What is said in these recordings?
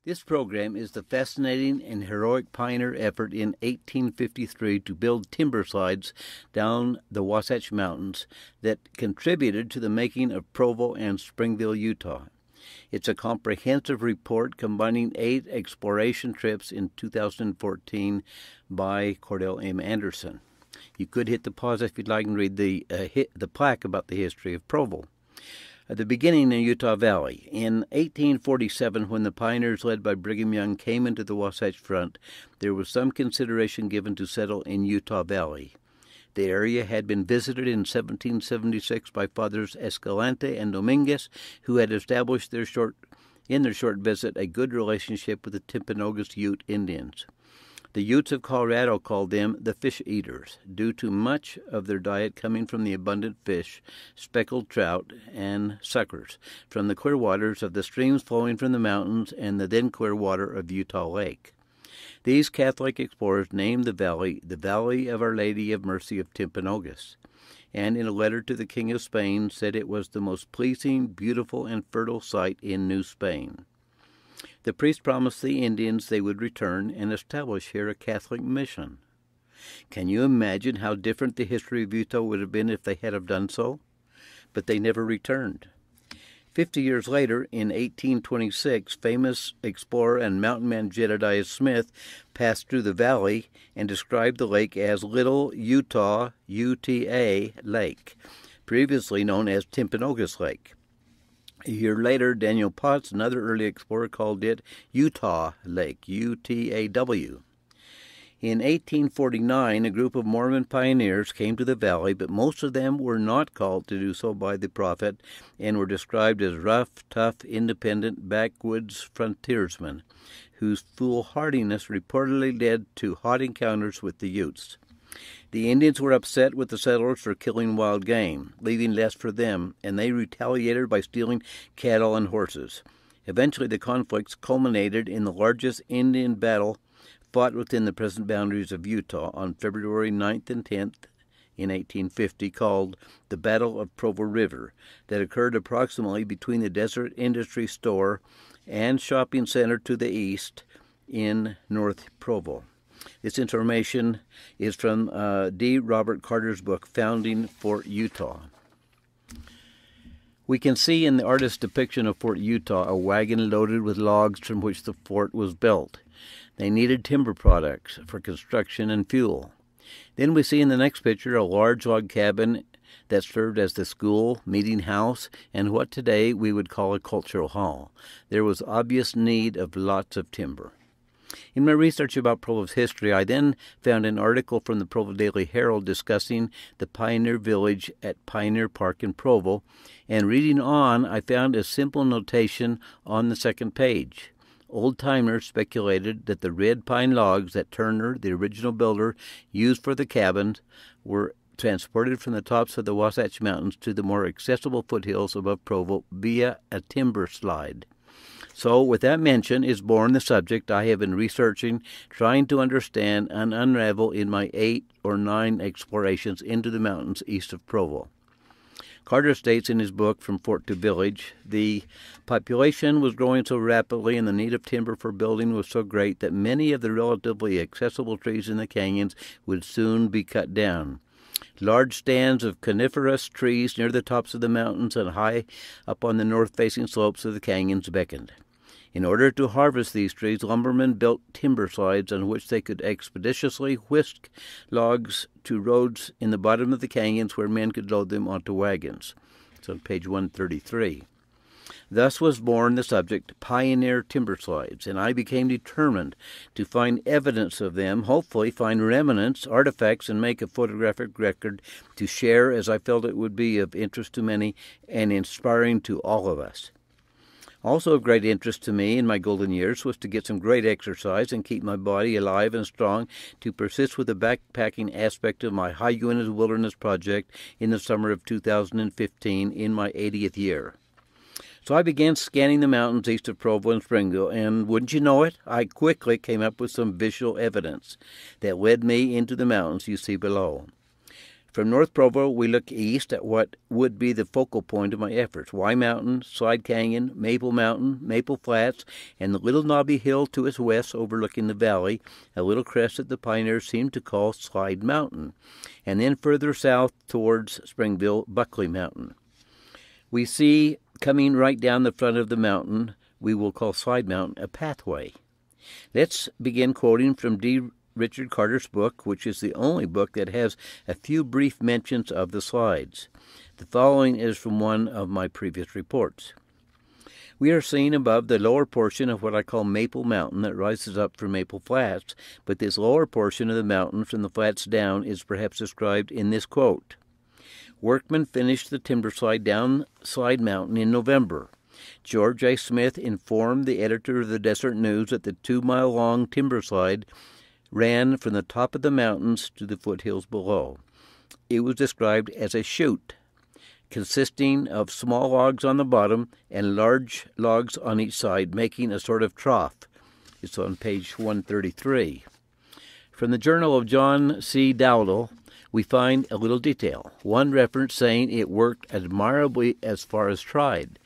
This program is the fascinating and heroic pioneer effort in 1853 to build timber slides down the Wasatch Mountains that contributed to the making of Provo and Springville, Utah. It's a comprehensive report combining 8 exploration trips in 2014 by Cordell M. Andersen. You could hit the pause if you'd like and read the plaque about the history of Provo. At the beginning in Utah Valley, in 1847, when the pioneers led by Brigham Young came into the Wasatch Front, there was some consideration given to settle in Utah Valley. The area had been visited in 1776 by Fathers Escalante and Dominguez, who had established in their short visit a good relationship with the Timpanogos Ute Indians. The Utes of Colorado called them the fish eaters, due to much of their diet coming from the abundant fish, speckled trout, and suckers, from the clear waters of the streams flowing from the mountains and the then clear water of Utah Lake. These Catholic explorers named the Valley of Our Lady of Mercy of Timpanogos, and in a letter to the King of Spain said it was the most pleasing, beautiful, and fertile site in New Spain. The priest promised the Indians they would return and establish here a Catholic mission. Can you imagine how different the history of Utah would have been if they had have done so? But they never returned. 50 years later, in 1826, famous explorer and mountain man Jedediah Smith passed through the valley and described the lake as Little Utah, UTA Lake, previously known as Timpanogos Lake. A year later, Daniel Potts, another early explorer, called it Utah Lake, UTAW. In 1849, a group of Mormon pioneers came to the valley, but most of them were not called to do so by the prophet and were described as rough, tough, independent, backwoods frontiersmen, whose foolhardiness reportedly led to hot encounters with the Utes. The Indians were upset with the settlers for killing wild game, leaving less for them, and they retaliated by stealing cattle and horses. Eventually, the conflicts culminated in the largest Indian battle fought within the present boundaries of Utah on February 9th and 10th in 1850, called the Battle of Provo River, that occurred approximately between the Desert Industry Store and shopping center to the east in North Provo. This information is from D. Robert Carter's book, Founding Fort Utah. We can see in the artist's depiction of Fort Utah a wagon loaded with logs from which the fort was built. They needed timber products for construction and fuel. Then we see in the next picture a large log cabin that served as the school, meeting house, and what today we would call a cultural hall. There was obvious need of lots of timber. In my research about Provo's history, I then found an article from the Provo Daily Herald discussing the pioneer village at Pioneer Park in Provo, and reading on, I found a simple notation on the second page. Old-timers speculated that the red pine logs that Turner, the original builder, used for the cabins were transported from the tops of the Wasatch Mountains to the more accessible foothills above Provo via a timber slide. So, with that mention is born the subject I have been researching, trying to understand and unravel in my 8 or 9 explorations into the mountains east of Provo. Carter states in his book, From Fort to Village, the population was growing so rapidly and the need of timber for building was so great that many of the relatively accessible trees in the canyons would soon be cut down. Large stands of coniferous trees near the tops of the mountains and high up on the north-facing slopes of the canyons beckoned. In order to harvest these trees, lumbermen built timber slides on which they could expeditiously whisk logs to roads in the bottom of the canyons where men could load them onto wagons. It's on page 133. Thus was born the subject, Pioneer Timber Slides, and I became determined to find evidence of them, hopefully find remnants, artifacts, and make a photographic record to share, as I felt it would be of interest to many and inspiring to all of us. Also of great interest to me in my golden years was to get some great exercise and keep my body alive and strong to persist with the backpacking aspect of my High Uintas Wilderness Project in the summer of 2015 in my 80th year. So I began scanning the mountains east of Provo and Springville, and wouldn't you know it, I quickly came up with some visual evidence that led me into the mountains you see below. From North Provo, we look east at what would be the focal point of my efforts: Y Mountain, Slide Canyon, Maple Mountain, Maple Flats, and the little knobby hill to its west overlooking the valley, a little crest that the pioneers seemed to call Slide Mountain, and then further south towards Springville, Buckley Mountain. We see, coming right down the front of the mountain, we will call Slide Mountain, a pathway. Let's begin quoting from D. Richard Carter's book, which is the only book that has a few brief mentions of the slides. The following is from one of my previous reports. We are seeing above the lower portion of what I call Maple Mountain that rises up from Maple Flats, but this lower portion of the mountain from the flats down is perhaps described in this quote. Workmen finished the timber slide down Slide Mountain in November. George A. Smith informed the editor of the Desert News that the 2-mile-long timber slide ran from the top of the mountains to the foothills below. It was described as a chute, consisting of small logs on the bottom and large logs on each side, making a sort of trough. It's on page 133. From the Journal of John C. Dowdell, we find a little detail, one reference saying it worked admirably as far as tried.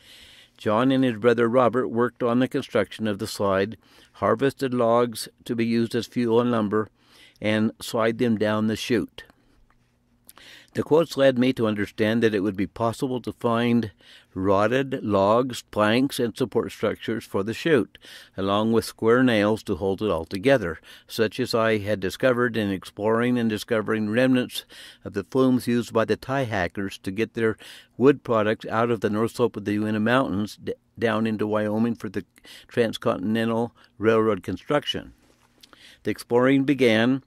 John and his brother Robert worked on the construction of the slide, harvested logs to be used as fuel and lumber, and slide them down the chute. The quotes led me to understand that it would be possible to find rotted logs, planks, and support structures for the chute, along with square nails to hold it all together, such as I had discovered in exploring and discovering remnants of the flumes used by the tie hackers to get their wood products out of the north slope of the Uinta Mountains down into Wyoming for the transcontinental railroad construction. The exploring began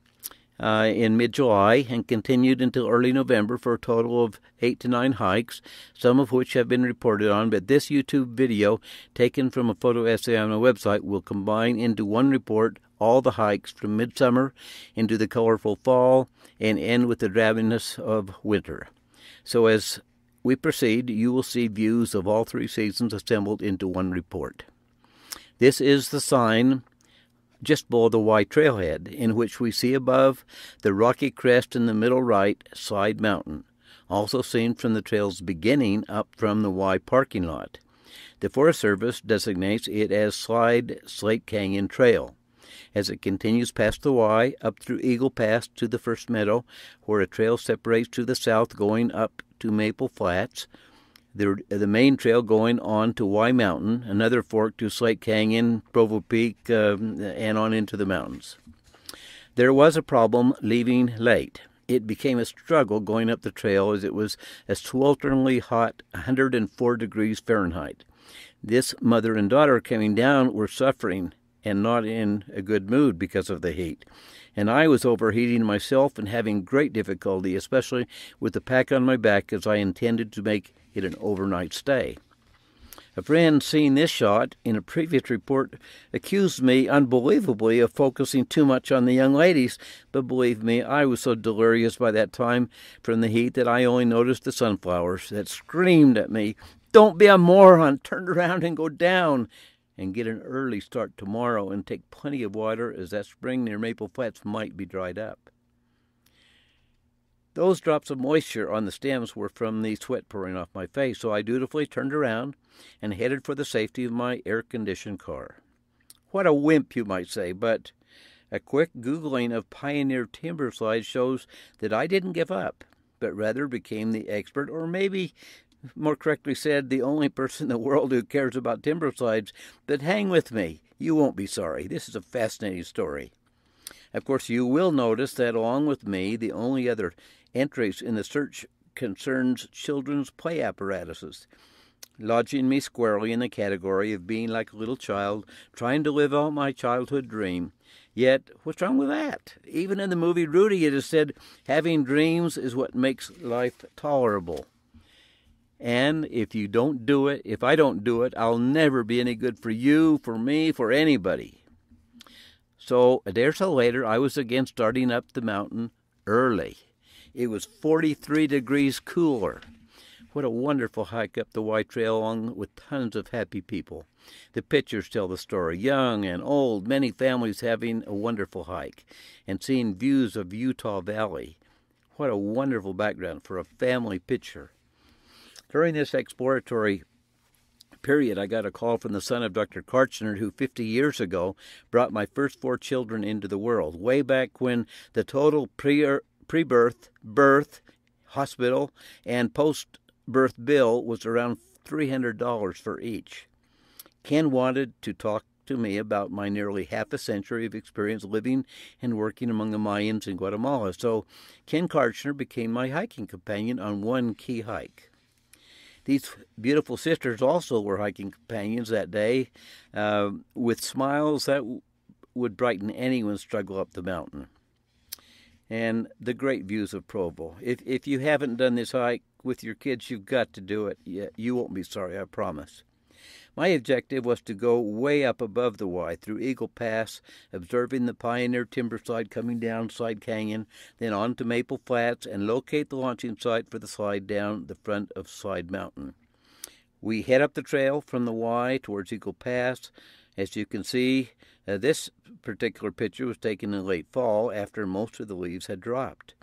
in mid-July and continued until early November for a total of 8 to 9 hikes, some of which have been reported on, but this YouTube video, taken from a photo essay on my website, will combine into one report all the hikes from midsummer into the colorful fall and end with the drabness of winter. So as we proceed, you will see views of all 3 seasons assembled into one report. This is the sign just below the Y trailhead, in which we see above the rocky crest in the middle right, Slide Mountain, also seen from the trail's beginning up from the Y parking lot. The Forest Service designates it as Slate Canyon Trail. As it continues past the Y, up through Eagle Pass to the first meadow, where a trail separates to the south going up to Maple Flats, the main trail going on to Y Mountain, another fork to Slate Canyon, Provo Peak, and on into the mountains. There was a problem leaving late. It became a struggle going up the trail as it was a swelteringly hot 104 degrees Fahrenheit. This mother and daughter coming down were suffering and not in a good mood because of the heat. And I was overheating myself and having great difficulty, especially with the pack on my back, as I intended to make it an overnight stay. A friend seeing this shot in a previous report accused me unbelievably of focusing too much on the young ladies, but believe me, I was so delirious by that time from the heat that I only noticed the sunflowers that screamed at me, "Don't be a moron, turn around and go down, and get an early start tomorrow and take plenty of water, as that spring near Maple Flats might be dried up." Those drops of moisture on the stems were from the sweat pouring off my face, so I dutifully turned around and headed for the safety of my air-conditioned car. What a wimp, you might say, but a quick Googling of Pioneer timber slides shows that I didn't give up, but rather became the expert, or maybe more correctly said, the only person in the world who cares about timber slides. But hang with me. You won't be sorry. This is a fascinating story. Of course, you will notice that along with me, the only other entries in the search concerns children's play apparatuses, lodging me squarely in the category of being like a little child, trying to live out my childhood dream. Yet, what's wrong with that? Even in the movie Rudy, it is said, having dreams is what makes life tolerable. And if you don't do it, if I don't do it, I'll never be any good for you, for me, for anybody. So a day or so later, I was again starting up the mountain early. It was 43 degrees cooler. What a wonderful hike up the Y Trail along with tons of happy people. The pictures tell the story. Young and old, many families having a wonderful hike and seeing views of Utah Valley. What a wonderful background for a family picture. During this exploratory period, I got a call from the son of Dr. Karchner, who 50 years ago brought my first 4 children into the world, way back when the total pre-birth, birth, hospital, and post-birth bill was around $300 for each. Ken wanted to talk to me about my nearly half a century of experience living and working among the Mayans in Guatemala. So Ken Karchner became my hiking companion on one key hike. These beautiful sisters also were hiking companions that day, with smiles that would brighten anyone's struggle up the mountain. And the great views of Provo. If you haven't done this hike with your kids, you've got to do it. You won't be sorry, I promise. My objective was to go way up above the Y through Eagle Pass, observing the Pioneer timber slide coming down Slide Canyon, then on to Maple Flats, and locate the launching site for the slide down the front of Slide Mountain. We head up the trail from the Y towards Eagle Pass. As you can see, this particular picture was taken in late fall after most of the leaves had dropped.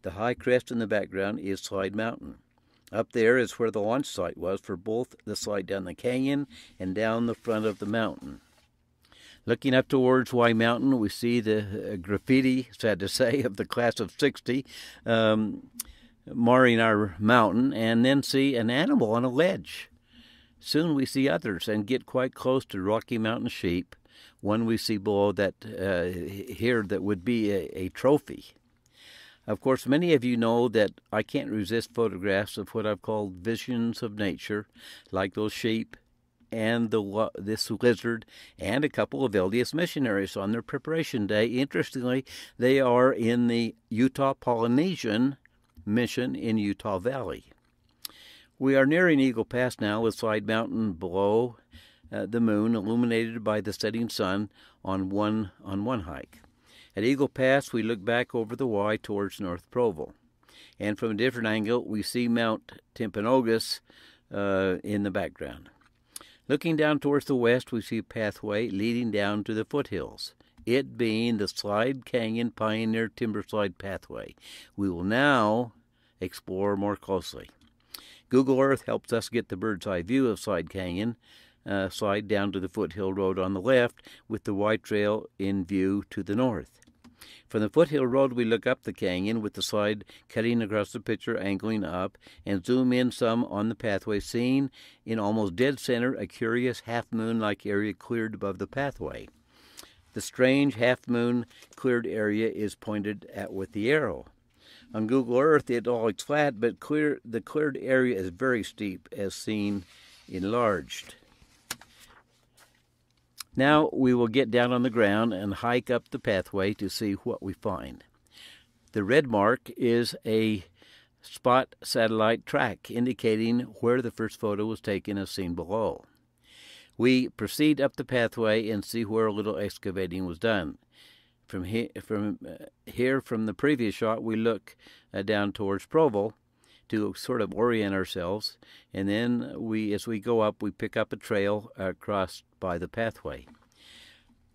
The high crest in the background is Slide Mountain. Up there is where the launch site was for both the slide down the canyon and down the front of the mountain. Looking up towards Y Mountain, we see the graffiti, sad to say, of the class of 60 marring our mountain, and then see an animal on a ledge. Soon we see others and get quite close to Rocky Mountain sheep, one we see below that here that would be a trophy. Of course, many of you know that I can't resist photographs of what I've called visions of nature, like those sheep and this lizard and a couple of LDS missionaries on their preparation day. Interestingly, they are in the Utah Polynesian mission in Utah Valley. We are nearing Eagle Pass now, with Slide Mountain below the moon, illuminated by the setting sun on one hike. At Eagle Pass, we look back over the Y towards North Provo. And from a different angle, we see Mount Timpanogos in the background. Looking down towards the west, we see a pathway leading down to the foothills, it being the Slide Canyon Pioneer Timber Slide Pathway. We will now explore more closely. Google Earth helps us get the bird's eye view of Slide Canyon, slide down to the foothill road on the left, with the Y Trail in view to the north. From the foothill road, we look up the canyon with the slide cutting across the picture, angling up, and zoom in some on the pathway, seeing in almost dead center a curious half-moon-like area cleared above the pathway. The strange half-moon cleared area is pointed at with the arrow. On Google Earth, it all looks flat, but the cleared area is very steep, as seen enlarged. Now we will get down on the ground and hike up the pathway to see what we find. The red mark is a spot satellite track indicating where the first photo was taken, as seen below. We proceed up the pathway and see where a little excavating was done. From the previous shot, we look down towards Provo to sort of orient ourselves, and then as we go up, we pick up a trail across by the pathway.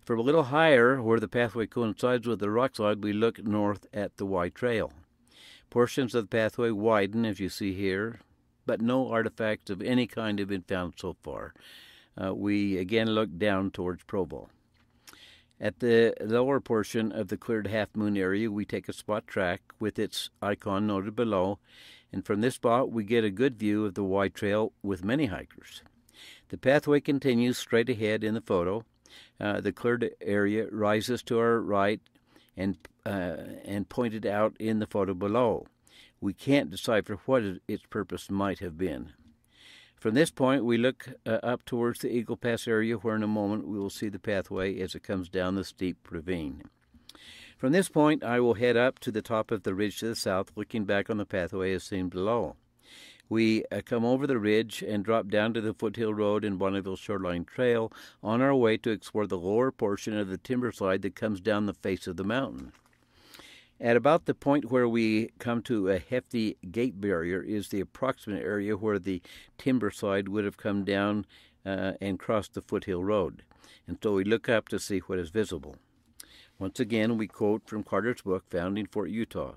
From a little higher, where the pathway coincides with the rock slide, we look north at the Y Trail. Portions of the pathway widen, as you see here, but no artifacts of any kind have been found so far. We again look down towards Provo. At the lower portion of the cleared half-moon area, we take a spot track with its icon noted below, and from this spot we get a good view of the Y Trail with many hikers. The pathway continues straight ahead in the photo. The cleared area rises to our right and pointed out in the photo below. We can't decipher what its purpose might have been. From this point, we look up towards the Eagle Pass area, where in a moment we will see the pathway as it comes down the steep ravine. From this point, I will head up to the top of the ridge to the south, looking back on the pathway as seen below. We come over the ridge and drop down to the foothill road and Bonneville Shoreline Trail on our way to explore the lower portion of the timber slide that comes down the face of the mountain. At about the point where we come to a hefty gate barrier is the approximate area where the timber slide would have come down and crossed the foothill road. And so we look up to see what is visible. Once again, we quote from Carter's book, Founding Fort Utah.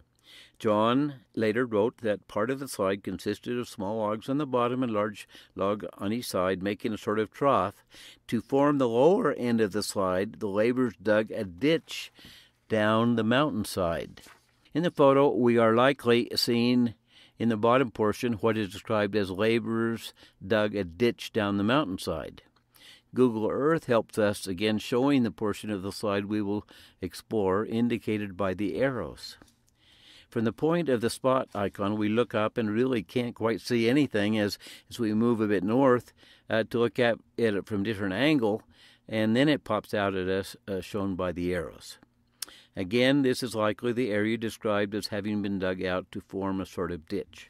John later wrote that part of the slide consisted of small logs on the bottom and large log on each side, making a sort of trough. To form the lower end of the slide, the laborers dug a ditch down the mountainside. In the photo, we are likely seeing in the bottom portion what is described as laborers dug a ditch down the mountainside. Google Earth helps us again, showing the portion of the slide we will explore, indicated by the arrows. From the point of the spot icon, we look up and really can't quite see anything as we move a bit north to look at it from a different angle, and then it pops out at us, shown by the arrows. Again, this is likely the area described as having been dug out to form a sort of ditch.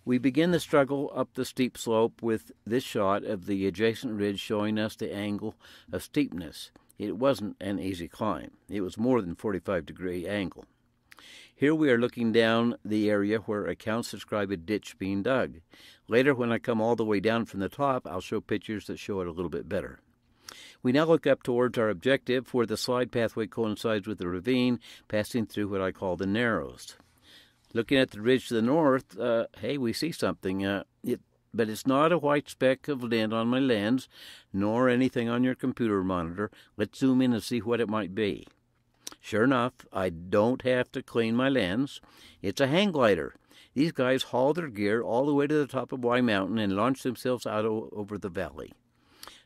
We begin the struggle up the steep slope with this shot of the adjacent ridge showing us the angle of steepness. It wasn't an easy climb. It was more than 45-degree angle. Here we are looking down the area where accounts describe a ditch being dug. Later, when I come all the way down from the top, I'll show pictures that show it a little bit better. We now look up towards our objective, where the slide pathway coincides with the ravine, passing through what I call the Narrows. Looking at the ridge to the north, hey, we see something, but it's not a white speck of lint on my lens, nor anything on your computer monitor. Let's zoom in and see what it might be. Sure enough, I don't have to clean my lens. It's a hang glider. These guys haul their gear all the way to the top of Y Mountain and launch themselves out over the valley.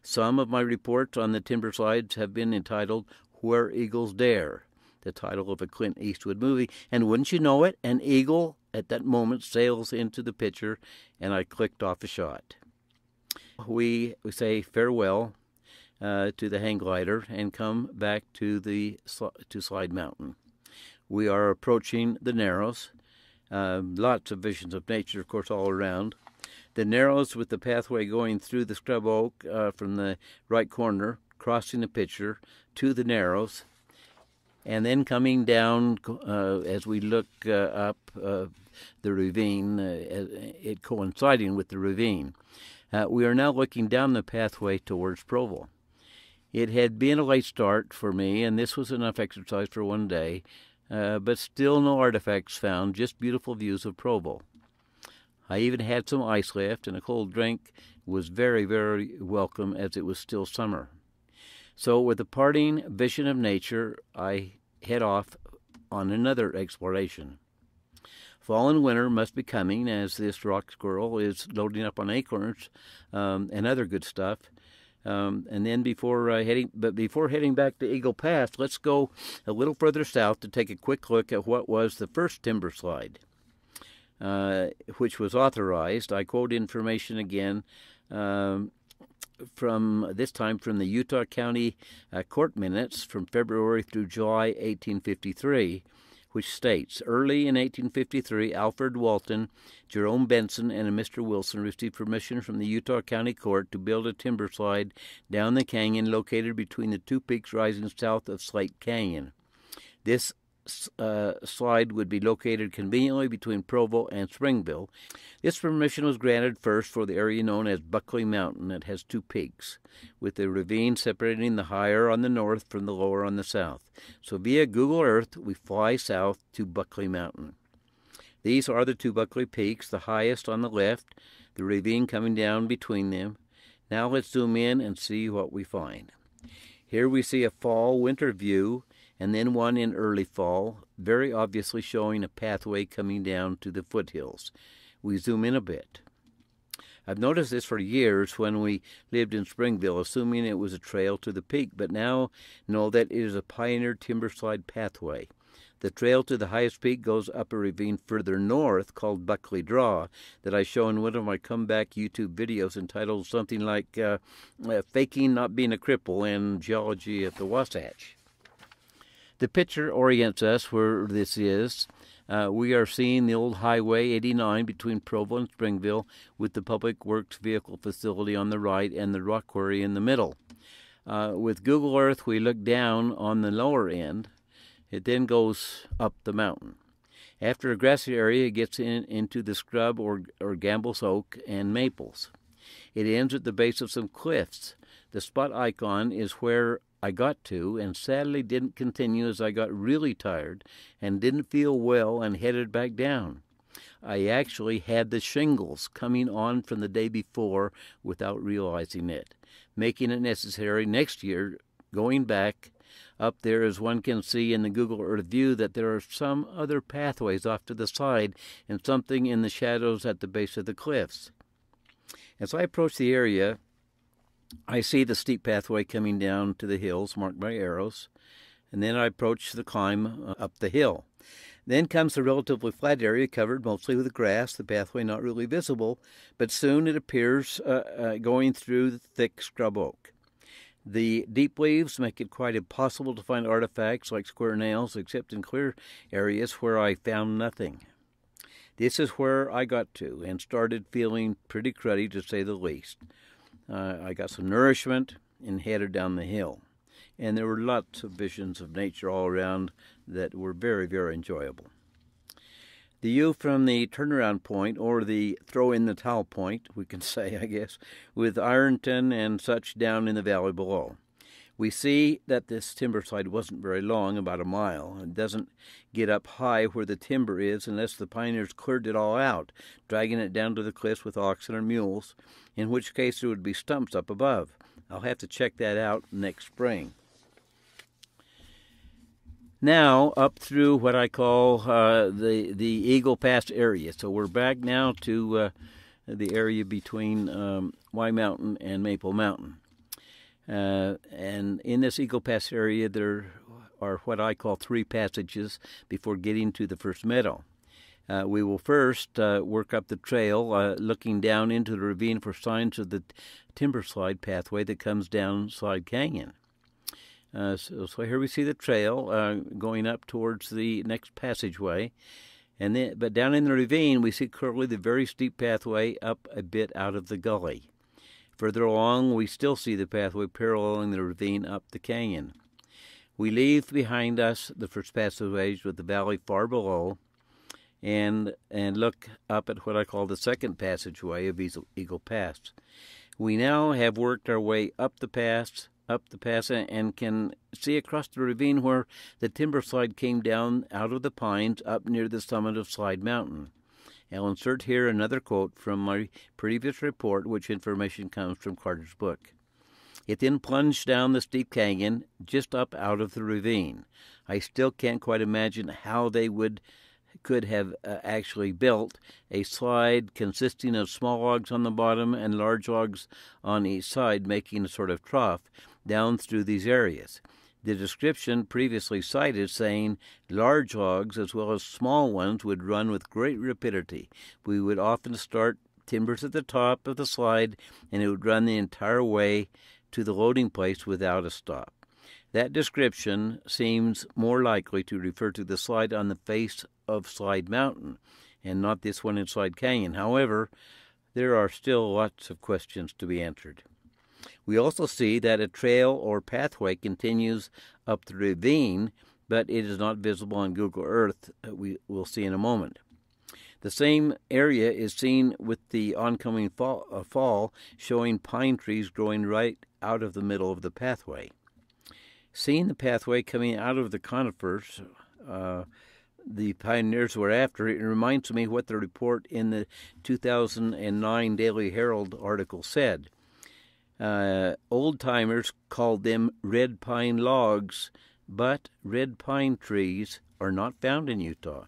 Some of my reports on the timber slides have been entitled Where Eagles Dare, the title of a Clint Eastwood movie, and wouldn't you know it, an eagle at that moment sails into the picture, and I clicked off a shot. We say farewell to the hang glider and come back to Slide Mountain. We are approaching the Narrows. Lots of visions of nature, of course, all around. The Narrows with the pathway going through the scrub oak from the right corner, crossing the picture to the Narrows, and then coming down as we look up the ravine, it coinciding with the ravine. We are now looking down the pathway towards Provo. It had been a late start for me, and this was enough exercise for one day, but still no artifacts found, just beautiful views of Provo. I even had some ice left, and a cold drink was very, very welcome as it was still summer. So with a parting vision of nature, I head off on another exploration. Fall and winter must be coming as this rock squirrel is loading up on acorns and other good stuff. And then before heading back to Eagle Pass, let's go a little further south to take a quick look at what was the first timber slide, which was authorized. I quote information again from this time from the Utah County Court Minutes from February through July 1853, which states, early in 1853, Alfred Walton, Jerome Benson, and a Mr. Wilson received permission from the Utah County Court to build a timber slide down the canyon located between the two peaks rising south of Slate Canyon. This slide would be located conveniently between Provo and Springville. This permission was granted first for the area known as Buckley Mountain. It has two peaks, with the ravine separating the higher on the north from the lower on the south. So via Google Earth, we fly south to Buckley Mountain. These are the two Buckley peaks, the highest on the left, the ravine coming down between them. Now let's zoom in and see what we find. Here we see a fall-winter view, and then one in early fall, very obviously showing a pathway coming down to the foothills. We zoom in a bit. I've noticed this for years when we lived in Springville, assuming it was a trail to the peak, but now know that it is a pioneer timber slide pathway. The trail to the highest peak goes up a ravine further north called Buckley Draw that I show in one of my comeback YouTube videos entitled something like Faking Not Being a Cripple and Geology at the Wasatch. The picture orients us where this is. We are seeing the old Highway 89 between Provo and Springville with the Public Works Vehicle Facility on the right and the rock quarry in the middle. With Google Earth, we look down on the lower end. It then goes up the mountain. After a grassy area, it gets into the scrub or Gamble's oak and maples. It ends at the base of some cliffs. The spot icon is where I got to, and sadly didn't continue as I got really tired and didn't feel well and headed back down. I actually had the shingles coming on from the day before without realizing it, making it necessary next year, going back up there, as one can see in the Google Earth view, that there are some other pathways off to the side and something in the shadows at the base of the cliffs. As I approach the area, I see the steep pathway coming down to the hills marked by arrows, and then I approach the climb up the hill. Then comes a relatively flat area covered mostly with grass, the pathway not really visible, but soon it appears going through the thick scrub oak. The deep leaves make it quite impossible to find artifacts like square nails, except in clear areas where I found nothing. This is where I got to and started feeling pretty cruddy, to say the least. I got some nourishment and headed down the hill. And there were lots of visions of nature all around that were very, very enjoyable. The view from the turnaround point, or the throw-in-the-towel point, we can say, I guess, with Ironton and such down in the valley below. We see that this timber slide wasn't very long, about a mile, and doesn't get up high where the timber is unless the pioneers cleared it all out, dragging it down to the cliffs with oxen or mules, in which case there would be stumps up above. I'll have to check that out next spring. Now, up through what I call the Eagle Pass area. So we're back now to the area between Y Mountain and Maple Mountain. And in this Eagle Pass area, there are what I call 3 passages before getting to the first meadow. We will first work up the trail, looking down into the ravine for signs of the timber slide pathway that comes down Slide Canyon. So here we see the trail going up towards the next passageway, but down in the ravine we see clearly the very steep pathway up a bit out of the gully. Further along we still see the pathway paralleling the ravine up the canyon. We leave behind us the first passageways with the valley far below, and look up at what I call the second passageway of Eagle Pass. We now have worked our way up the pass and can see across the ravine where the timber slide came down out of the pines up near the summit of Slide Mountain. I'll insert here another quote from my previous report, which information comes from Carter's book. It then plunged down the steep canyon just up out of the ravine. I still can't quite imagine how they could have actually built a slide consisting of small logs on the bottom and large logs on each side, making a sort of trough down through these areas. The description previously cited saying large logs as well as small ones would run with great rapidity. We would often start timbers at the top of the slide, and it would run the entire way to the loading place without a stop. That description seems more likely to refer to the slide on the face of Slide Mountain, and not this one in Slide Canyon. However, there are still lots of questions to be answered. We also see that a trail or pathway continues up the ravine, but it is not visible on Google Earth. We will see in a moment. The same area is seen with the oncoming fall, showing pine trees growing right out of the middle of the pathway. Seeing the pathway coming out of the conifers the pioneers were after, it reminds me what the report in the 2009 Daily Herald article said. Old-timers called them red pine logs, but red pine trees are not found in Utah,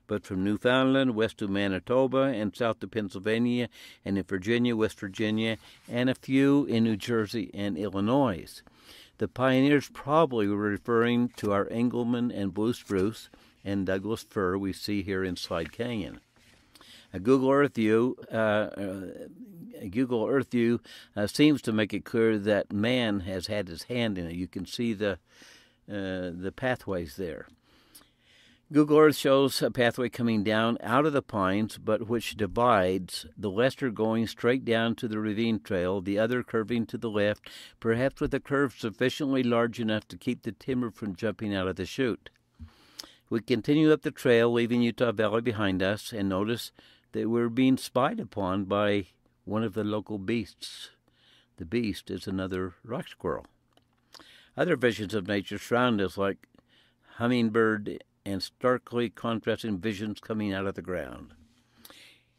but from Newfoundland west to Manitoba and south to Pennsylvania, and in Virginia, West Virginia, and a few in New Jersey and Illinois. The pioneers probably were referring to our Engelmann and blue spruce and Douglas fir we see here in Slide Canyon. A Google Earth view seems to make it clear that man has had his hand in it. You can see the pathways there. Google Earth shows a pathway coming down out of the pines, but which divides, the lesser going straight down to the ravine trail, the other curving to the left, perhaps with a curve sufficiently large enough to keep the timber from jumping out of the chute. We continue up the trail, leaving Utah Valley behind us, and notice that we're being spied upon by one of the local beasts. The beast is another rock squirrel. Other visions of nature surround us, like hummingbird and starkly contrasting visions coming out of the ground.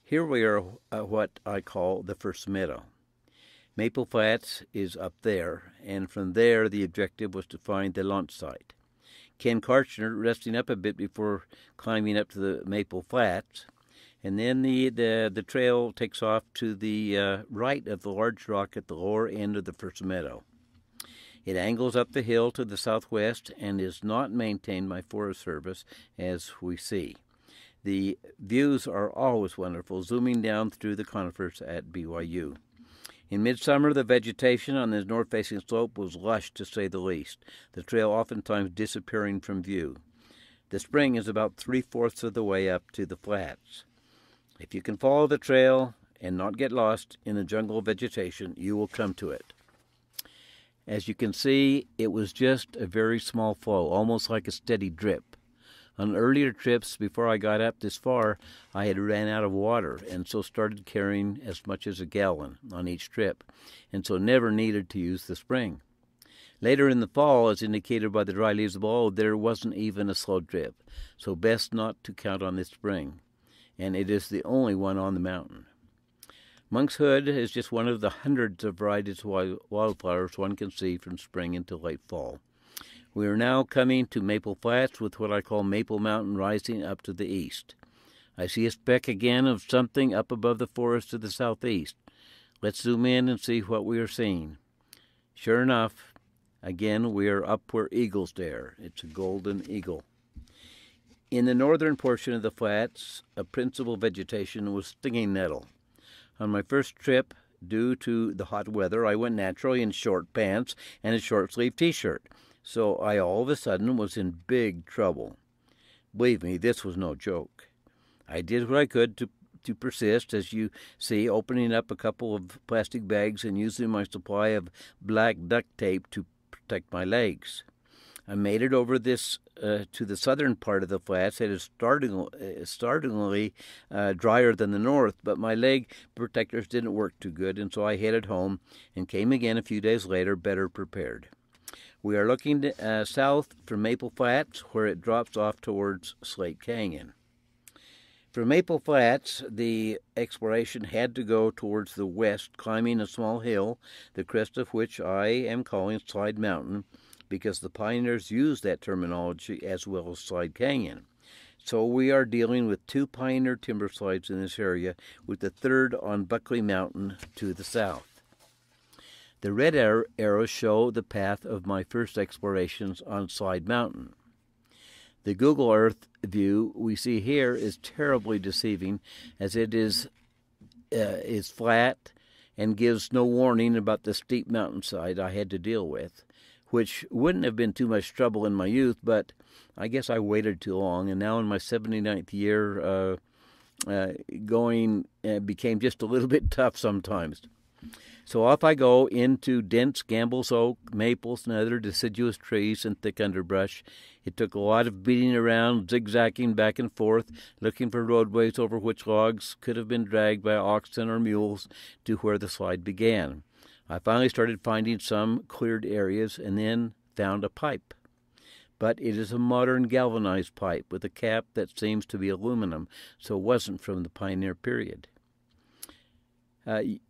Here we are at what I call the first meadow. Maple Flats is up there, and from there the objective was to find the launch site. Ken Karchner resting up a bit before climbing up to the Maple Flats, and then the trail takes off to the right of the large rock at the lower end of the first meadow. It angles up the hill to the southwest and is not maintained by Forest Service, as we see. The views are always wonderful, zooming down through the conifers at BYU. In midsummer, the vegetation on this north-facing slope was lush, to say the least, the trail oftentimes disappearing from view. The spring is about 3/4 of the way up to the flats. If you can follow the trail and not get lost in the jungle vegetation, you will come to it. As you can see, it was just a very small flow, almost like a steady drip. On earlier trips, before I got up this far, I had ran out of water, and so started carrying as much as a gallon on each trip, and so never needed to use the spring. Later in the fall, as indicated by the dry leaves below, there wasn't even a slow drip, so best not to count on this spring, and it is the only one on the mountain. Monk's Hood is just one of the hundreds of varieties of wildflowers one can see from spring into late fall. We are now coming to Maple Flats with what I call Maple Mountain rising up to the east. I see a speck again of something up above the forest to the southeast. Let's zoom in and see what we are seeing. Sure enough, again we are up where eagles dare. It's a golden eagle. In the northern portion of the flats, a principal vegetation was stinging nettle. On my first trip, due to the hot weather, I went naturally in short pants and a short-sleeved t-shirt, so I all of a sudden was in big trouble. Believe me, this was no joke. I did what I could to persist, as you see, opening up a couple of plastic bags and using my supply of black duct tape to protect my legs. I made it over this to the southern part of the flats. It is startlingly drier than the north, but my leg protectors didn't work too good, and so I headed home and came again a few days later, better prepared. We are looking south from Maple Flats, where it drops off towards Slate Canyon. From Maple Flats, the exploration had to go towards the west, climbing a small hill, the crest of which I am calling Slide Mountain, because the pioneers used that terminology as well as Slide Canyon. So we are dealing with two pioneer timber slides in this area, with the third on Buckley Mountain to the south. The red arrows show the path of my first explorations on Slide Mountain. The Google Earth view we see here is terribly deceiving, as it is flat and gives no warning about the steep mountainside I had to deal with, which wouldn't have been too much trouble in my youth, but I guess I waited too long, and now in my 79th year, going became just a little bit tough sometimes. So off I go into dense Gamble's oak, maples, and other deciduous trees and thick underbrush. It took a lot of beating around, zigzagging back and forth, looking for roadways over which logs could have been dragged by oxen or mules to where the slide began. I finally started finding some cleared areas and then found a pipe. But it is a modern galvanized pipe with a cap that seems to be aluminum, so it wasn't from the pioneer period.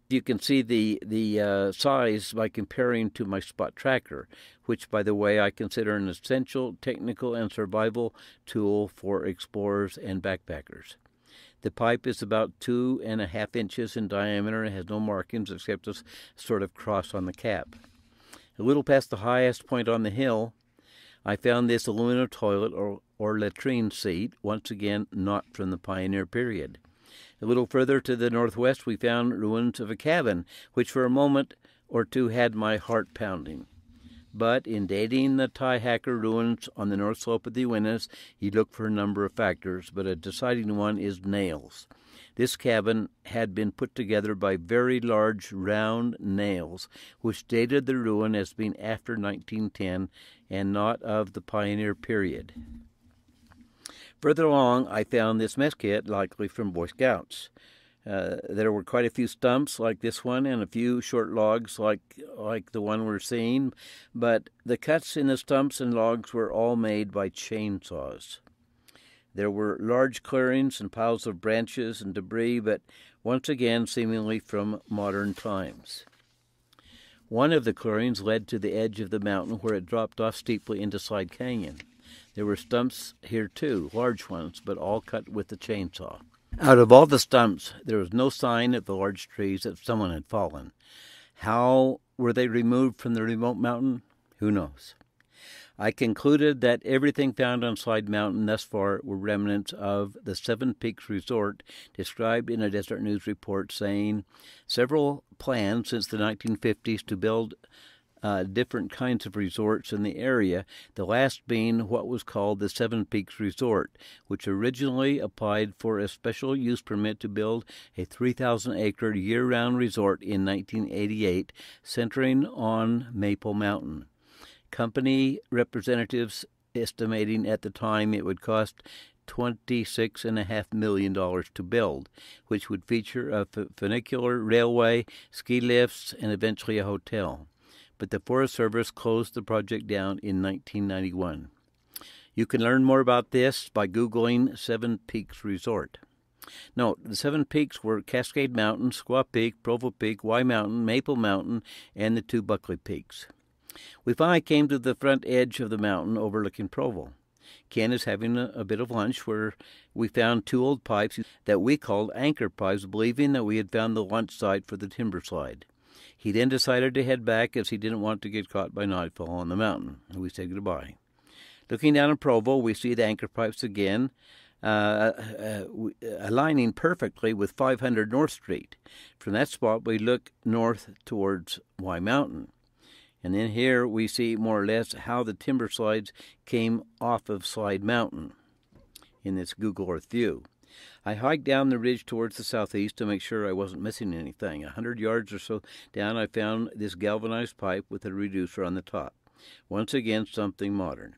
You can see the size by comparing to my spot tracker, which, by the way, I consider an essential technical and survival tool for explorers and backpackers. The pipe is about 2.5 inches in diameter and has no markings except a sort of cross on the cap. A little past the highest point on the hill, I found this aluminum toilet or latrine seat, once again not from the pioneer period. A little further to the northwest, we found ruins of a cabin, which for a moment or two had my heart pounding. But in dating the tie-hacker ruins on the north slope of the Uintas, you look for a number of factors, but a deciding one is nails. This cabin had been put together by very large round nails, which dated the ruin as being after 1910 and not of the pioneer period. Further along, I found this mess kit, likely from Boy Scouts. There were quite a few stumps like this one and a few short logs like the one we're seeing, but the cuts in the stumps and logs were all made by chainsaws. There were large clearings and piles of branches and debris, but once again seemingly from modern times. One of the clearings led to the edge of the mountain where it dropped off steeply into Slide Canyon. There were stumps here too, large ones, but all cut with the chainsaw. Out of all the stumps, there was no sign of the large trees that someone had fallen. How were they removed from the remote mountain? Who knows? I concluded that everything found on Slide Mountain thus far were remnants of the Seven Peaks Resort described in a Desert News report, saying several plans since the 1950s to build different kinds of resorts in the area, the last being what was called the Seven Peaks Resort, which originally applied for a special use permit to build a 3,000-acre year-round resort in 1988, centering on Maple Mountain. Company representatives estimating at the time it would cost $26.5 million to build, which would feature a funicular railway, ski lifts, and eventually a hotel. But the Forest Service closed the project down in 1991. You can learn more about this by Googling Seven Peaks Resort. Note, the Seven Peaks were Cascade Mountain, Squaw Peak, Provo Peak, Y Mountain, Maple Mountain, and the two Buckley Peaks. We finally came to the front edge of the mountain overlooking Provo. Ken is having a bit of lunch where we found two old pipes that we called anchor pipes, believing that we had found the launch site for the timber slide. He then decided to head back as he didn't want to get caught by nightfall on the mountain. We said goodbye. Looking down at Provo, we see the anchor pipes again, aligning perfectly with 500 North Street. From that spot, we look north towards Y Mountain. And then here we see more or less how the timber slides came off of Slide Mountain in this Google Earth view. I hiked down the ridge towards the southeast to make sure I wasn't missing anything. 100 yards or so down, I found this galvanized pipe with a reducer on the top. Once again, something modern.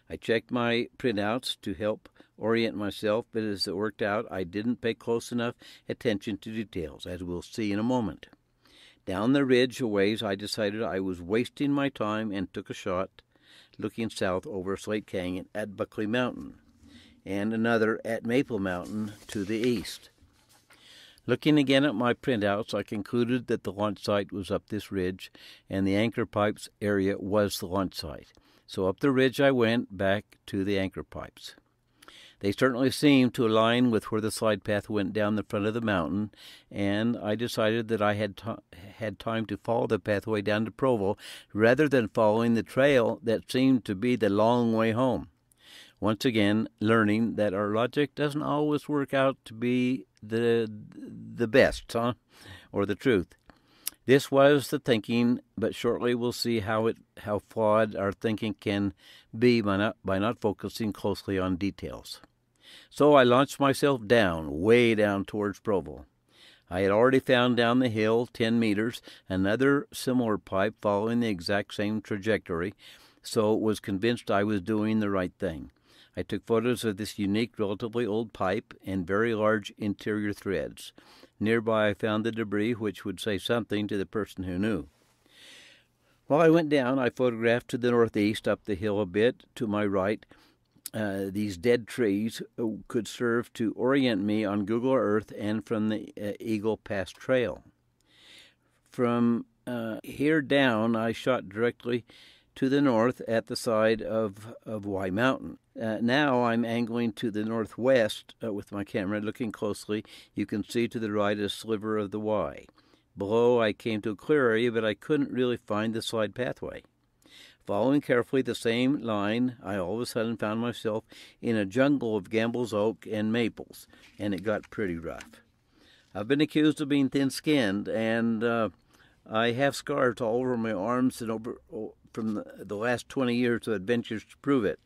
I checked my printouts to help orient myself, but as it worked out, I didn't pay close enough attention to details, as we'll see in a moment. Down the ridge a ways, I decided I was wasting my time and took a shot looking south over Slate Canyon at Buckley Mountain and another at Maple Mountain to the east. Looking again at my printouts, I concluded that the launch site was up this ridge and the anchor pipes area was the launch site. So up the ridge I went back to the anchor pipes. They certainly seemed to align with where the slide path went down the front of the mountain, and I decided that I had time to follow the pathway down to Provo rather than following the trail that seemed to be the long way home. Once again, learning that our logic doesn't always work out to be the best, or the truth. This was the thinking, but shortly we'll see how flawed our thinking can be by not focusing closely on details. So I launched myself down, way down towards Provo. I had already found down the hill, 10 meters, another similar pipe following the exact same trajectory, so was convinced I was doing the right thing. I took photos of this unique, relatively old pipe and very large interior threads. Nearby I found the debris, which would say something to the person who knew. While I went down, I photographed to the northeast up the hill a bit to my right. These dead trees could serve to orient me on Google Earth and from the Eagle Pass Trail. From here down, I shot directly to the north at the side of Y Mountain. Now I'm angling to the northwest with my camera. Looking closely, you can see to the right a sliver of the Y. Below, I came to a clear area, but I couldn't really find the slide pathway. Following carefully the same line, I all of a sudden found myself in a jungle of Gambel's oak and maples, and it got pretty rough. I've been accused of being thin-skinned, and I have scars all over my arms and over from the last 20 years of adventures to prove it.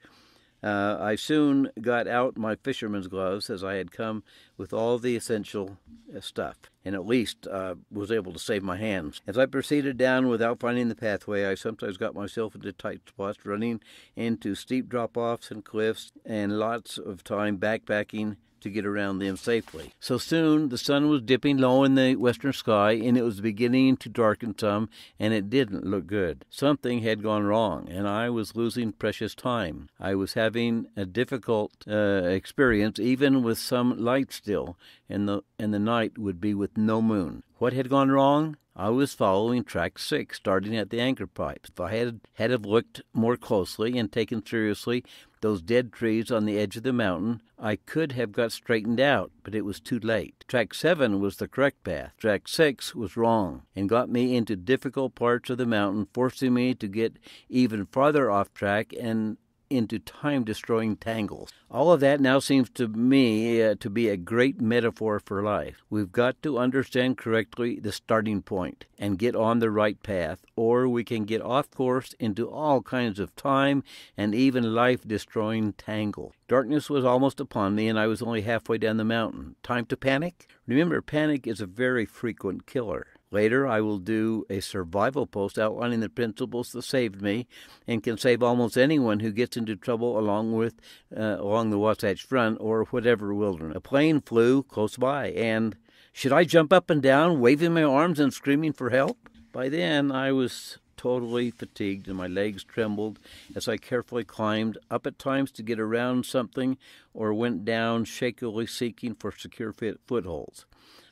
I soon got out my fisherman's gloves, as I had come with all the essential stuff, and at least was able to save my hands. As I proceeded down without finding the pathway, I sometimes got myself into tight spots, running into steep drop-offs and cliffs, and lots of time backpacking to get around them safely. So soon the sun was dipping low in the western sky, and it was beginning to darken some, and it didn't look good. Something had gone wrong, and I was losing precious time. I was having a difficult experience, even with some light still, and the night would be with no moon. What had gone wrong? I was following track 6, starting at the anchor pipes. If I had have looked more closely and taken seriously those dead trees on the edge of the mountain, I could have got straightened out, but it was too late. Track 7 was the correct path. Track 6 was wrong and got me into difficult parts of the mountain, forcing me to get even farther off track and into time-destroying tangles. All of that now seems to me to be a great metaphor for life. We've got to understand correctly the starting point and get on the right path, or we can get off course into all kinds of time and even life-destroying tangle. Darkness was almost upon me, and I was only halfway down the mountain. Time to panic? Remember, panic is a very frequent killer. Later, I will do a survival post outlining the principles that saved me and can save almost anyone who gets into trouble along the Wasatch Front or whatever wilderness. A plane flew close by, and should I jump up and down, waving my arms and screaming for help? By then, I was totally fatigued, and my legs trembled as I carefully climbed up at times to get around something or went down shakily seeking for secure footholds.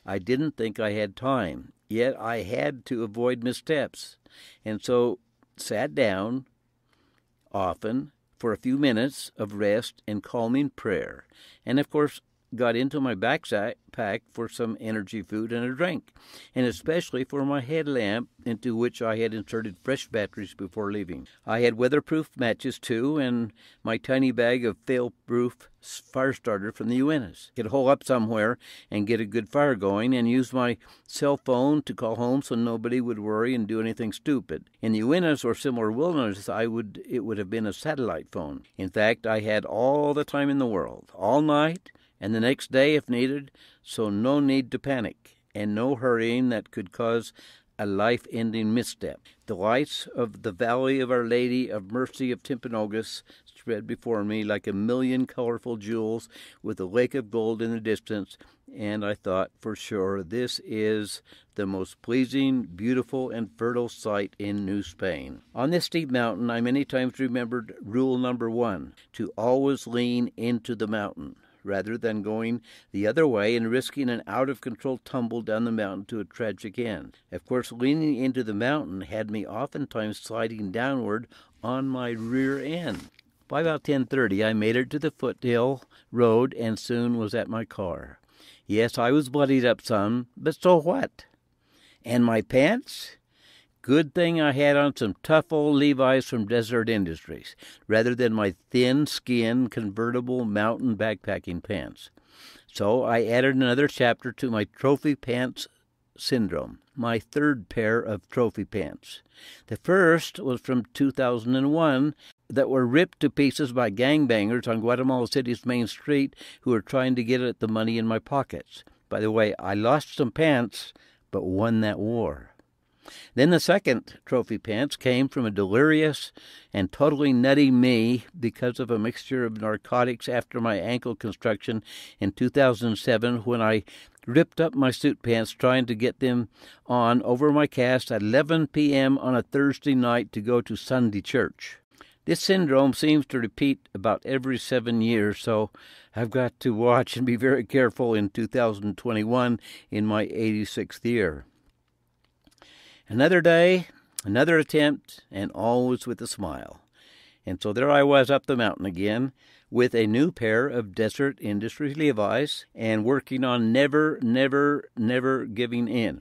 I didn't think I had time, yet I had to avoid missteps, and so sat down often for a few minutes of rest and calming prayer, and of course got into my backpack for some energy food and a drink, and especially for my headlamp, into which I had inserted fresh batteries before leaving. I had weatherproof matches too, and my tiny bag of fail-proof fire starter from the UNS. I could hole up somewhere and get a good fire going, and use my cell phone to call home so nobody would worry and do anything stupid. In the UNS or similar wilderness, it would have been a satellite phone. In fact, I had all the time in the world, all night, and the next day if needed, so no need to panic, and no hurrying that could cause a life-ending misstep. The lights of the Valley of Our Lady of Mercy of Timpanogos spread before me like a million colorful jewels, with a lake of gold in the distance, and I thought, for sure, this is the most pleasing, beautiful, and fertile sight in New Spain. On this steep mountain, I many times remembered rule number 1, to always lean into the mountain, rather than going the other way and risking an out-of-control tumble down the mountain to a tragic end. Of course, leaning into the mountain had me oftentimes sliding downward on my rear end. By about 10:30, I made it to the foothill road and soon was at my car. Yes, I was bloodied up some, but so what? And my pants? Good thing I had on some tough old Levi's from Desert Industries, rather than my thin-skin, convertible mountain backpacking pants. So I added another chapter to my trophy pants syndrome, my third pair of trophy pants. The first was from 2001, that were ripped to pieces by gangbangers on Guatemala City's main street who were trying to get at the money in my pockets. By the way, I lost some pants, but won that war. Then the second trophy pants came from a delirious and totally nutty me because of a mixture of narcotics after my ankle construction in 2007, when I ripped up my suit pants trying to get them on over my cast at 11 p.m. on a Thursday night to go to Sunday church. This syndrome seems to repeat about every 7 years, so I've got to watch and be very careful in 2021 in my 86th year. Another day, another attempt, and always with a smile. And so there I was up the mountain again with a new pair of Desert Industries Levi's and working on never giving in.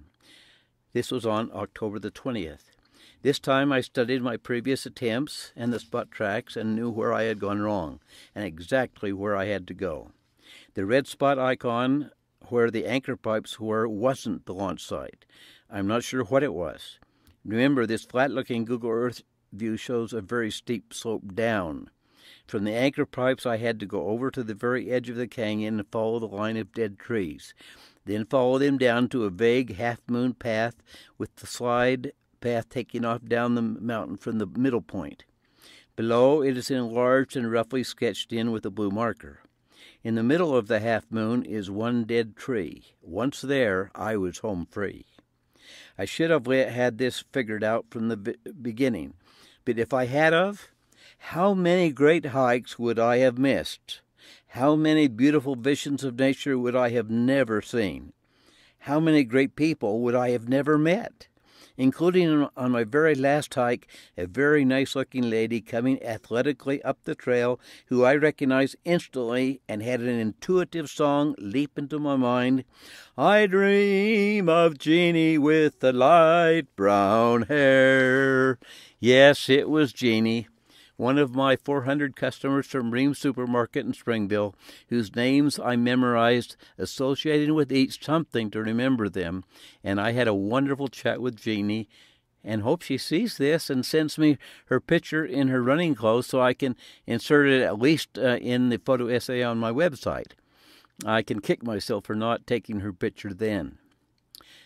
This was on October the 20th. This time I studied my previous attempts and the spot tracks and knew where I had gone wrong and exactly where I had to go. The red spot icon where the anchor pipes were wasn't the launch site. I'm not sure what it was. Remember, this flat-looking Google Earth view shows a very steep slope down. From the anchor pipes, I had to go over to the very edge of the canyon and follow the line of dead trees. Then follow them down to a vague half-moon path with the slide path taking off down the mountain from the middle point. Below, it is enlarged and roughly sketched in with a blue marker. In the middle of the half moon is one dead tree. Once there, I was home free. I should have had this figured out from the beginning, but if I had of, how many great hikes would I have missed? How many beautiful visions of nature would I have never seen? How many great people would I have never met? Including on my very last hike, a very nice-looking lady coming athletically up the trail who I recognized instantly and had an intuitive song leap into my mind. I dream of Jeannie with the light brown hair. Yes, it was Jeannie, one of my 400 customers from Ream Supermarket in Springville, whose names I memorized, associating with each something to remember them. And I had a wonderful chat with Jeannie, and hope she sees this and sends me her picture in her running clothes so I can insert it at least in the photo essay on my website. I can kick myself for not taking her picture then.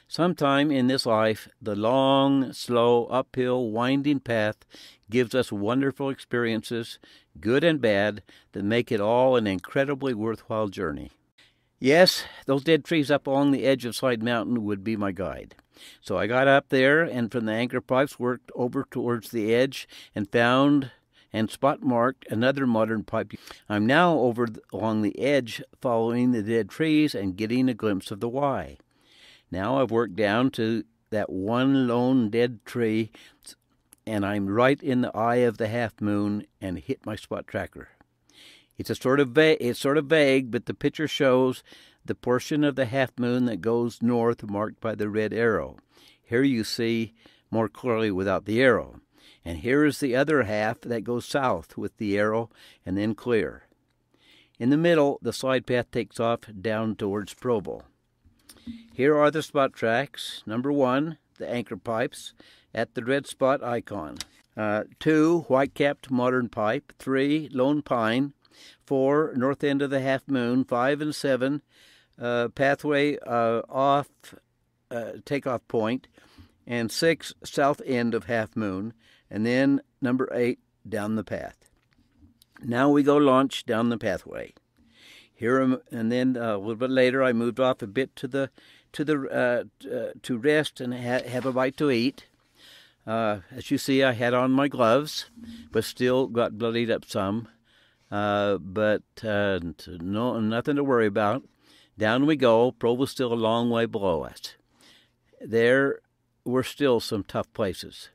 Sometime in this life, the long, slow, uphill, winding path gives us wonderful experiences, good and bad, that make it all an incredibly worthwhile journey. Yes, those dead trees up along the edge of Slide Mountain would be my guide. So I got up there and from the anchor pipes worked over towards the edge and found and spot-marked another modern pipe. I'm now over along the edge following the dead trees and getting a glimpse of the Y. Now I've worked down to that one lone dead tree, and I'm right in the eye of the half moon and hit my spot tracker. It's sort of vague, but the picture shows the portion of the half moon that goes north marked by the red arrow. Here you see more clearly without the arrow. And here is the other half that goes south with the arrow and then clear. In the middle, the slide path takes off down towards Provo. Here are the spot tracks. Number 1, the anchor pipes at the red spot icon. 2, white-capped modern pipe. 3, lone pine. 4, north end of the half moon. 5 and 7, pathway off takeoff point. And 6, south end of half moon. And then number 8, down the path. Now we go launch down the pathway. Here and then a little bit later, I moved off a bit to rest and have a bite to eat. As you see, I had on my gloves, but still got bloodied up some. But no, nothing to worry about. Down we go. Provo's still a long way below us. There were still some tough places.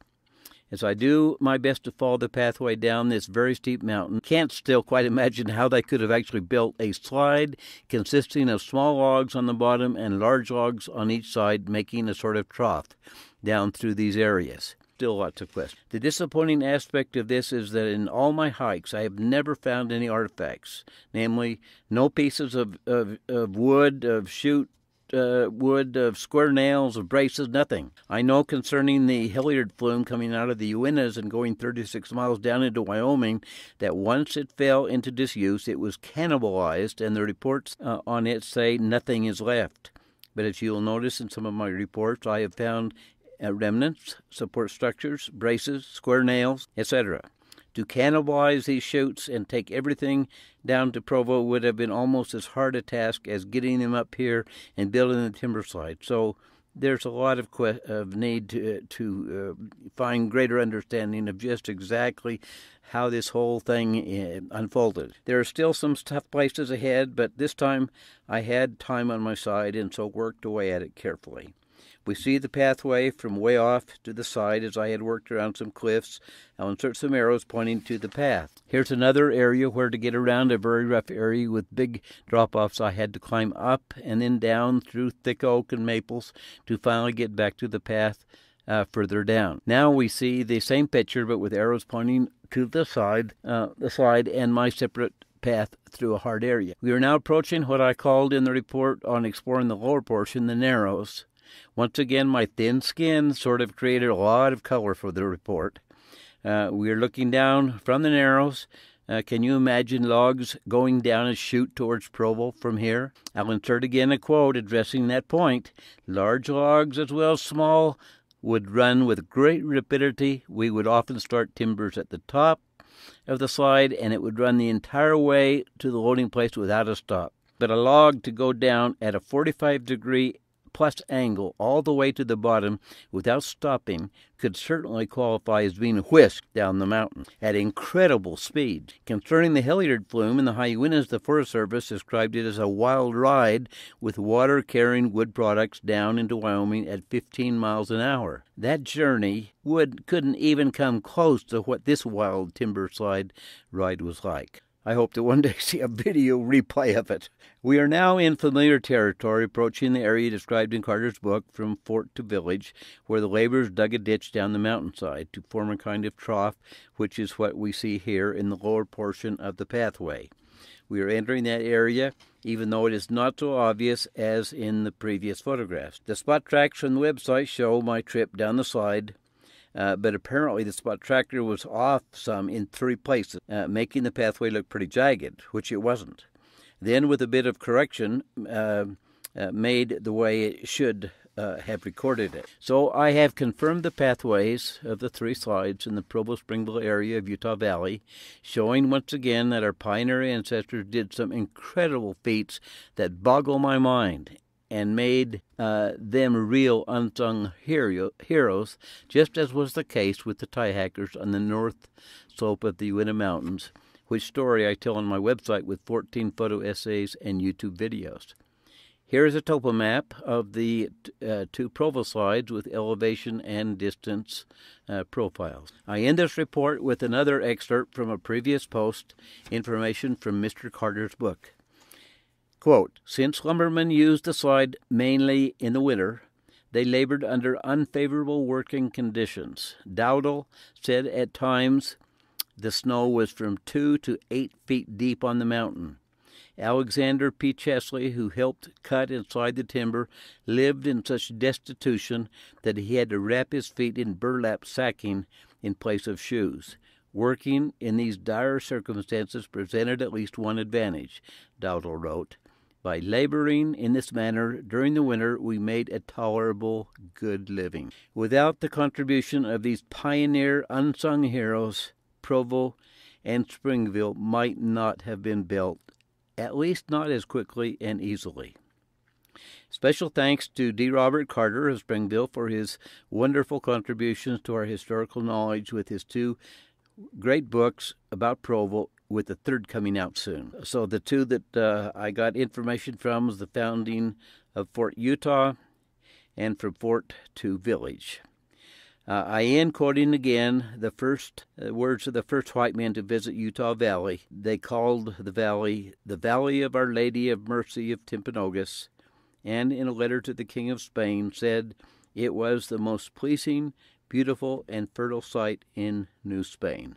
As I do my best to follow the pathway down this very steep mountain, can't still quite imagine how they could have actually built a slide consisting of small logs on the bottom and large logs on each side, making a sort of trough down through these areas. Still lots of questions. The disappointing aspect of this is that in all my hikes, I have never found any artifacts, namely no pieces of wood, of wood, of square nails, of braces, nothing. I know concerning the Hilliard flume coming out of the Uintas and going 36 miles down into Wyoming that once it fell into disuse, it was cannibalized, and the reports on it say nothing is left. But as you'll notice in some of my reports, I have found remnants, support structures, braces, square nails, etc. To cannibalize these chutes and take everything down to Provo would have been almost as hard a task as getting them up here and building the timber slide. So there's a lot of need to find greater understanding of just exactly how this whole thing unfolded. There are still some tough places ahead, but this time I had time on my side and so worked away at it carefully. We see the pathway from way off to the side as I had worked around some cliffs. I'll insert some arrows pointing to the path. Here's another area where to get around a very rough area with big drop-offs. I had to climb up and then down through thick oak and maples to finally get back to the path further down. Now we see the same picture but with arrows pointing to the slide and my separate path through a hard area. We are now approaching what I called in the report on exploring the lower portion, the Narrows. Once again, my thin skin sort of created a lot of color for the report. We are looking down from the Narrows. Can you imagine logs going down a chute towards Provo from here? I'll insert again a quote addressing that point. Large logs as well as small would run with great rapidity. We would often start timbers at the top of the slide, and it would run the entire way to the loading place without a stop. But a log to go down at a 45-degree plus angle all the way to the bottom without stopping could certainly qualify as being whisked down the mountain at incredible speed. Concerning the Hilliard flume and the hyenas, the Forest Service described it as a wild ride with water-carrying wood products down into Wyoming at 15 miles an hour. That journey couldn't even come close to what this wild timber slide ride was like. I hope to one day see a video replay of it. We are now in familiar territory, approaching the area described in Carter's book, From Fort to Village, where the laborers dug a ditch down the mountainside to form a kind of trough, which is what we see here in the lower portion of the pathway. We are entering that area, even though it is not so obvious as in the previous photographs. The spot tracks from the website show my trip down the slide, but apparently the spot tracker was off some in 3 places, making the pathway look pretty jagged, which it wasn't. Then, with a bit of correction, made the way it should have recorded it. So I have confirmed the pathways of the 3 slides in the Provo Springville area of Utah Valley, showing once again that our pioneer ancestors did some incredible feats that boggle my mind, and made them real unsung heroes, just as was the case with the tie hackers on the north slope of the Uinta Mountains, which story I tell on my website with 14 photo essays and YouTube videos. Here is a topo map of the 2 Provo slides with elevation and distance profiles. I end this report with another excerpt from a previous post, information from Mr. Carter's book. Quote, since lumbermen used the slide mainly in the winter, they labored under unfavorable working conditions. Dowdell said at times the snow was from 2 to 8 feet deep on the mountain. Alexander P. Chesley, who helped cut and slide the timber, lived in such destitution that he had to wrap his feet in burlap sacking in place of shoes. Working in these dire circumstances presented at least one advantage, Dowdell wrote. By laboring in this manner during the winter, we made a tolerable good living. Without the contribution of these pioneer unsung heroes, Provo and Springville might not have been built, at least not as quickly and easily. Special thanks to D. Robert Carter of Springville for his wonderful contributions to our historical knowledge with his 2 great books about Provo, with the 3rd coming out soon. So the 2 that I got information from was the founding of Fort Utah and From Fort to Village. I end quoting again the first words of the first white men to visit Utah Valley. They called the Valley of Our Lady of Mercy of Timpanogos, and in a letter to the King of Spain said it was the most pleasing, beautiful, and fertile site in New Spain.